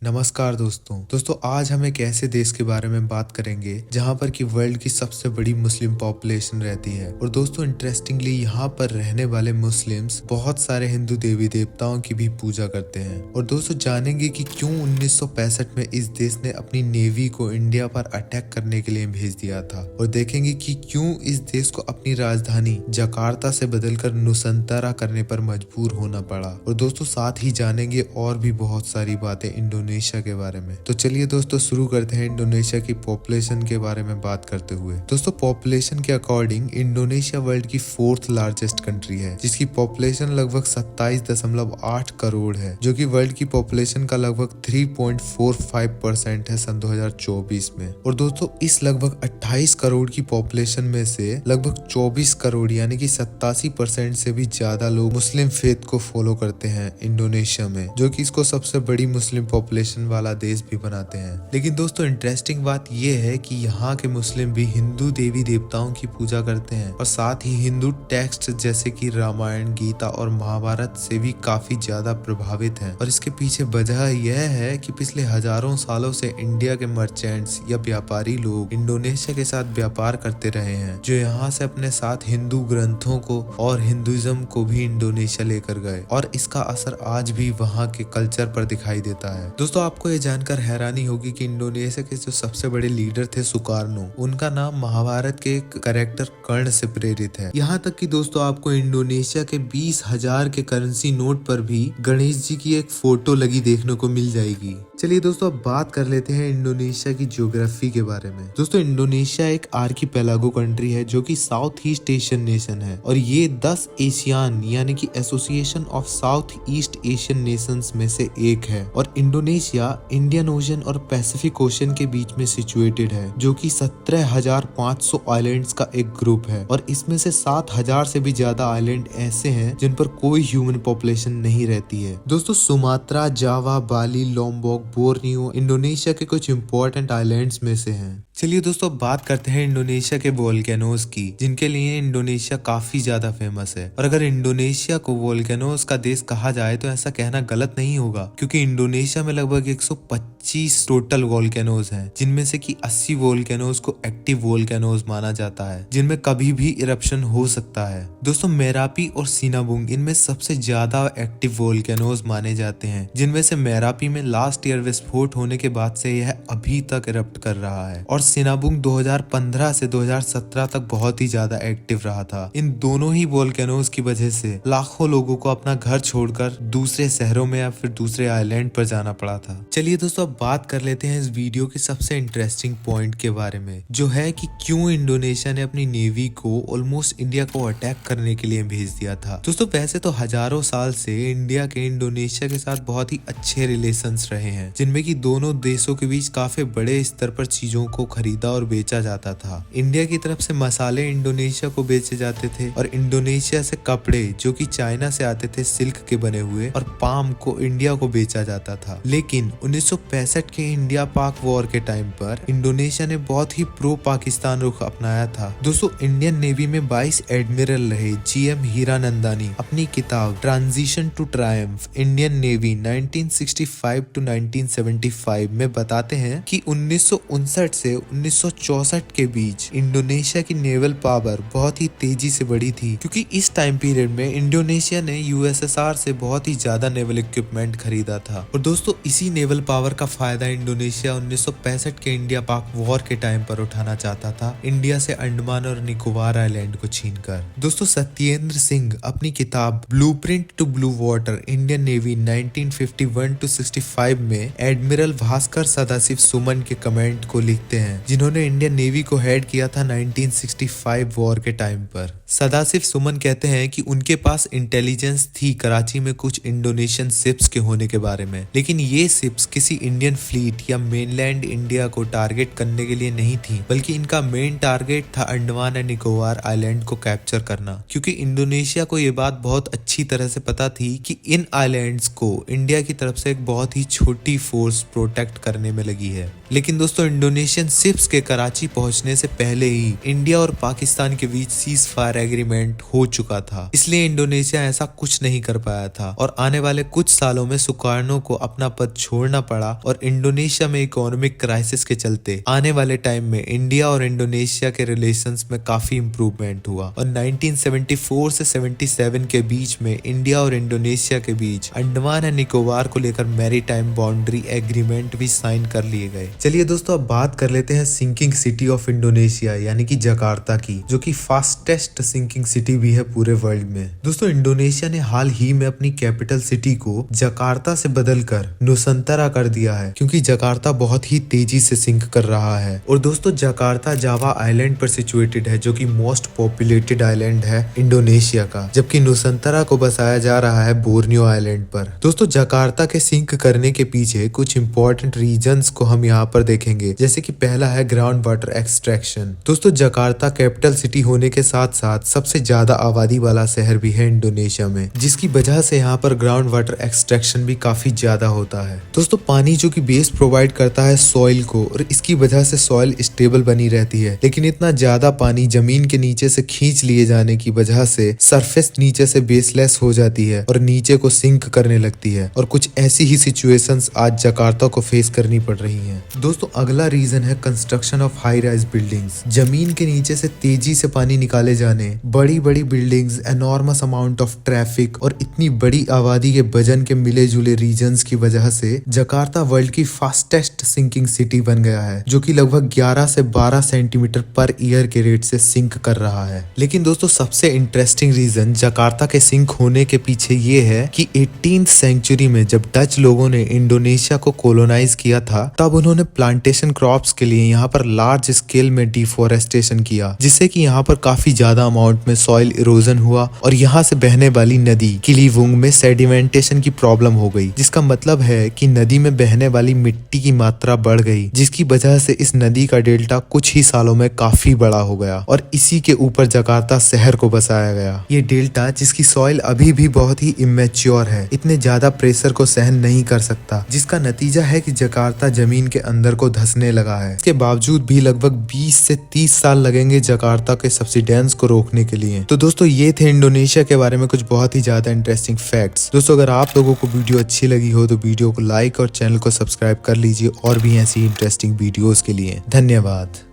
नमस्कार दोस्तों आज हम एक ऐसे देश के बारे में बात करेंगे जहां पर कि वर्ल्ड की सबसे बड़ी मुस्लिम पॉपुलेशन रहती है। और दोस्तों इंटरेस्टिंगली यहाँ पर रहने वाले मुस्लिम्स बहुत सारे हिंदू देवी देवताओं की भी पूजा करते हैं। और दोस्तों जानेंगे कि क्यों 1965 में इस देश ने अपनी नेवी को इंडिया पर अटैक करने के लिए भेज दिया था, और देखेंगे कि क्यों इस देश को अपनी राजधानी जकार्ता से बदलकर नुसंतरा करने पर मजबूर होना पड़ा। और दोस्तों साथ ही जानेंगे और भी बहुत सारी बातें इंडोनेशिया के बारे में। तो चलिए दोस्तों शुरू करते हैं इंडोनेशिया की पॉपुलेशन के बारे में बात करते हुए। दोस्तों पॉपुलेशन के अकॉर्डिंग इंडोनेशिया वर्ल्ड की 4th लार्जेस्ट कंट्री है, जिसकी पॉपुलेशन लगभग 27.8 करोड़ है, जो कि वर्ल्ड की पॉपुलेशन का लगभग 3.45% है सन 2024 में। और दोस्तों इस लगभग 28 करोड़ की पॉपुलेशन में से लगभग 24 करोड़ यानी कि 87% से भी ज्यादा लोग मुस्लिम फेथ को फॉलो करते हैं इंडोनेशिया में, जो कि इसको सबसे बड़ी मुस्लिम पॉपुलेशन वाला देश भी बनाते हैं। लेकिन दोस्तों इंटरेस्टिंग बात यह है कि यहाँ के मुस्लिम भी हिंदू देवी देवताओं की पूजा करते हैं, और साथ ही हिंदू टेक्स्ट जैसे कि रामायण, गीता और महाभारत से भी काफी ज्यादा प्रभावित हैं। और इसके पीछे वजह यह है कि पिछले हजारों सालों से इंडिया के मर्चेंट्स या व्यापारी लोग इंडोनेशिया के साथ व्यापार करते रहे हैं, जो यहाँ से अपने साथ हिंदू ग्रंथों को और हिंदुइज्म को भी इंडोनेशिया लेकर गए, और इसका असर आज भी वहाँ के कल्चर पर दिखाई देता है। दोस्तों आपको ये जानकर हैरानी होगी कि इंडोनेशिया के जो सबसे बड़े लीडर थे सुकार्नो, उनका नाम महाभारत के एक कैरेक्टर कर्ण से प्रेरित है। यहाँ तक कि दोस्तों आपको इंडोनेशिया के 20,000 के करेंसी नोट पर भी गणेश जी की एक फोटो लगी देखने को मिल जाएगी। चलिए दोस्तों अब बात कर लेते हैं इंडोनेशिया की ज्योग्राफी के बारे में। दोस्तों इंडोनेशिया एक आर्किपेलागो कंट्री है, जो कि साउथ ईस्ट एशियन नेशन है, और ये 10 एशियान यानी कि association of south east Asian Nations में से एक है। और इंडोनेशिया इंडियन ओशन और पैसिफिक ओशन के बीच में सिचुएटेड है, जो कि 17,500 आइलैंड्स का एक ग्रुप है, और इसमें से 7,000 से भी ज्यादा आइलैंड ऐसे हैं जिन पर कोई ह्यूमन पॉपुलेशन नहीं रहती है। दोस्तों सुमात्रा, जावा, बाली, लोम्बोक, बोर्नियो इंडोनेशिया के कुछ इंपॉर्टेंट आइलैंड्स में से हैं। चलिए दोस्तों बात करते हैं इंडोनेशिया के वोल्केनोज की, जिनके लिए इंडोनेशिया काफी ज्यादा फेमस है। और अगर इंडोनेशिया को वोल्केनोज का देश कहा जाए तो ऐसा कहना गलत नहीं होगा, क्योंकि इंडोनेशिया में लगभग 125 टोटल वोल्केनोज हैं, जिनमें से कि 80 वोल्केनोज को एक्टिव वोल्केनोज माना जाता है, जिनमें कभी भी इरप्शन हो सकता है। दोस्तों मेरापी और सिनाबुंग इनमें सबसे ज्यादा एक्टिव वोल्केनोज माने जाते हैं, जिनमें से मेरापी में लास्ट ईयर विस्फोट होने के बाद से यह अभी तक इरप्ट कर रहा है, और सिनाबुंग 2015 से 2017 तक बहुत ही ज्यादा एक्टिव रहा था। इन दोनों ही वोल्केनोज की वजह से लाखों लोगों को अपना घर छोड़कर दूसरे शहरों में या फिर दूसरे आइलैंड पर जाना पड़ा था। चलिए दोस्तों अब बात कर लेते हैं इस वीडियो के सबसे इंटरेस्टिंग पॉइंट के बारे में, जो है कि क्यों इंडोनेशिया ने अपनी नेवी को ऑलमोस्ट इंडिया को अटैक करने के लिए भेज दिया था। दोस्तों वैसे तो हजारों साल से इंडिया के इंडोनेशिया के साथ बहुत ही अच्छे रिलेशंस रहे हैं, जिनमें कि दोनों देशों के बीच काफी बड़े स्तर पर चीजों को खरीदा और बेचा जाता था। इंडिया की तरफ से मसाले इंडोनेशिया को बेचे जाते थे, और इंडोनेशिया से कपड़े जो कि चाइना से आते थे सिल्क के बने हुए, और पाम को इंडिया को बेचा जाता था। लेकिन 1965 के इंडिया पाक वॉर के टाइम पर इंडोनेशिया ने बहुत ही प्रो पाकिस्तान रुख अपनाया था। दोस्तों इंडियन नेवी में 22 एडमिरल रहे GM हीरानंदानी अपनी किताब transition to triumph Indian navy 1965 to 1975 में बताते हैं कि 1959 से 1964 के बीच इंडोनेशिया की नेवल पावर बहुत ही तेजी से बढ़ी थी, क्योंकि इस टाइम पीरियड में इंडोनेशिया ने USSR से बहुत ही ज्यादा नेवल इक्विपमेंट खरीदा था। और दोस्तों इसी नेवल पावर का फायदा इंडोनेशिया 1965 के इंडिया पाक वॉर के टाइम पर उठाना चाहता था, इंडिया से अंडमान और निकोबार आइलैंड को छीनकर। दोस्तों सत्येंद्र सिंह अपनी किताब blueprint to blue water Indian navy 1951 to 65 में एडमिरल भास्कर सदाशिव सुमन के कमेंट को लिखते हैं, जिन्होंने इंडियन नेवी को हेड किया था 1965 वॉर के टाइम पर। सदाशिव सुमन कहते हैं कि उनके पास इंटेलिजेंस थी कराची में कुछ इंडोनेशियन शिप्स के होने के बारे में, लेकिन ये शिप्स किसी इंडियन फ्लीट या मेनलैंड इंडिया को टारगेट करने के लिए नहीं थी, बल्कि इनका मेन टारगेट था अंडमान एंड निकोबार आइलैंड को कैप्चर करना, क्योंकि इंडोनेशिया को ये बात बहुत अच्छी तरह से पता थी कि इन आइलैंड्स को इंडिया की तरफ से एक बहुत ही छोटी फोर्स प्रोटेक्ट करने में लगी है। लेकिन दोस्तों इंडोनेशियन शिप्स के कराची पहुंचने से पहले ही इंडिया और पाकिस्तान के बीच सीज फायर एग्रीमेंट हो चुका था, इसलिए इंडोनेशिया ऐसा कुछ नहीं कर पाया था और आने वाले कुछ सालों में सुकार्नो को अपना पद छोड़ना पड़ा और इंडोनेशिया में इकोनॉमिक क्राइसिस के चलते आने वाले टाइम में इंडिया और इंडोनेशिया के रिलेशंस में काफी इंप्रूवमेंट हुआ और 1974 से 77 के बीच में इंडिया और इंडोनेशिया के बीच अंडमान एंड निकोबार को लेकर मैरीटाइम बाउंड्री एग्रीमेंट भी साइन कर लिए गए। चलिए दोस्तों, अब बात कर लेते हैं सिंकिंग सिटी ऑफ इंडोनेशिया यानी कि जकार्ता की, जो कि फास्टेस्ट सिंकिंग सिटी भी है पूरे वर्ल्ड में। दोस्तों, इंडोनेशिया ने हाल ही में अपनी कैपिटल सिटी को जकार्ता से बदलकर नुसंतरा कर दिया है, क्योंकि जकार्ता बहुत ही तेजी से सिंक कर रहा है। और दोस्तों, जकार्ता जावा आइलैंड पर सिचुएटेड है, जो कि मोस्ट पॉपुलेटेड आइलैंड है इंडोनेशिया का, जबकि नुसंतरा को बसाया जा रहा है बोर्नियो आइलैंड पर। दोस्तों, जकार्ता के सिंक करने के पीछे कुछ इंपॉर्टेंट रीजंस को हम यहाँ पर देखेंगे, जैसे कि पहला है ग्राउंड वाटर एक्सट्रैक्शन। दोस्तों, जकार्ता कैपिटल सिटी होने के साथ साथ सबसे ज्यादा आबादी वाला शहर भी है इंडोनेशिया में, जिसकी वजह से यहाँ पर ग्राउंड वाटर एक्सट्रैक्शन भी काफी ज्यादा होता है। दोस्तों, पानी जो कि बेस प्रोवाइड करता है सॉइल को, और इसकी वजह से सॉइल स्टेबल बनी रहती है, लेकिन इतना ज्यादा पानी जमीन के नीचे से खींच लिए जाने की वजह से सरफेस नीचे से बेसलेस हो जाती है और नीचे को सिंक करने लगती है, और कुछ ऐसी ही सिचुएशंस आज जकार्ता को फेस करनी पड़ रही हैं। दोस्तों, अगला रीजन है construction of high rise buildings. जमीन के नीचे से तेजी से पानी निकाले जाने, बड़ी बड़ी buildings, enormous amount of traffic और इतनी बड़ी आबादी के वजन के मिले जुले रीजन्स की वजह से जकार्ता वर्ल्ड की फास्टेस्ट सिंकिंग सिटी बन गया है, जो कि लगभग 11 से 12 सेंटीमीटर पर ईयर के रेट से सिंक कर रहा है। लेकिन दोस्तों, सबसे इंटरेस्टिंग रीजन जकार्ता के सिंक होने के पीछे ये है कि 18th सेंचुरी में जब डच लोगों ने इंडोनेशिया को कोलोनाइज किया था, तब उन्होंने प्लांटेशन क्रॉप्स के लिए यहाँ पर लार्ज स्केल में डिफोरेस्टेशन किया, जिससे कि यहाँ पर काफी ज्यादा अमाउंट में सॉइल इरोजन हुआ और यहाँ से बहने वाली नदी किलीवुंग में सेडिमेंटेशन की प्रॉब्लम हो गई, जिसका मतलब है कि नदी में बहने वाली मिट्टी की मात्रा बढ़ गई, जिसकी वजह से इस नदी का डेल्टा कुछ ही सालों में काफी बड़ा हो गया और इसी के ऊपर जकार्ता शहर को बसाया गया। ये डेल्टा, जिसकी सॉइल अभी भी बहुत ही इमेच्योर है, इतने ज्यादा प्रेशर को सहन नहीं कर सकता, जिसका नतीजा है कि जकार्ता जमीन के अंदर को धंसने लगा है। इसके बावजूद भी लगभग 20 से 30 साल लगेंगे जकार्ता के सब्सिडेंस को रोकने के लिए। तो दोस्तों, ये थे इंडोनेशिया के बारे में कुछ बहुत ही ज्यादा इंटरेस्टिंग फैक्ट्स। दोस्तों, अगर आप लोगों को वीडियो अच्छी लगी हो तो वीडियो को लाइक और चैनल को सब्सक्राइब कर लीजिए और भी ऐसी इंटरेस्टिंग वीडियोस के लिए। धन्यवाद।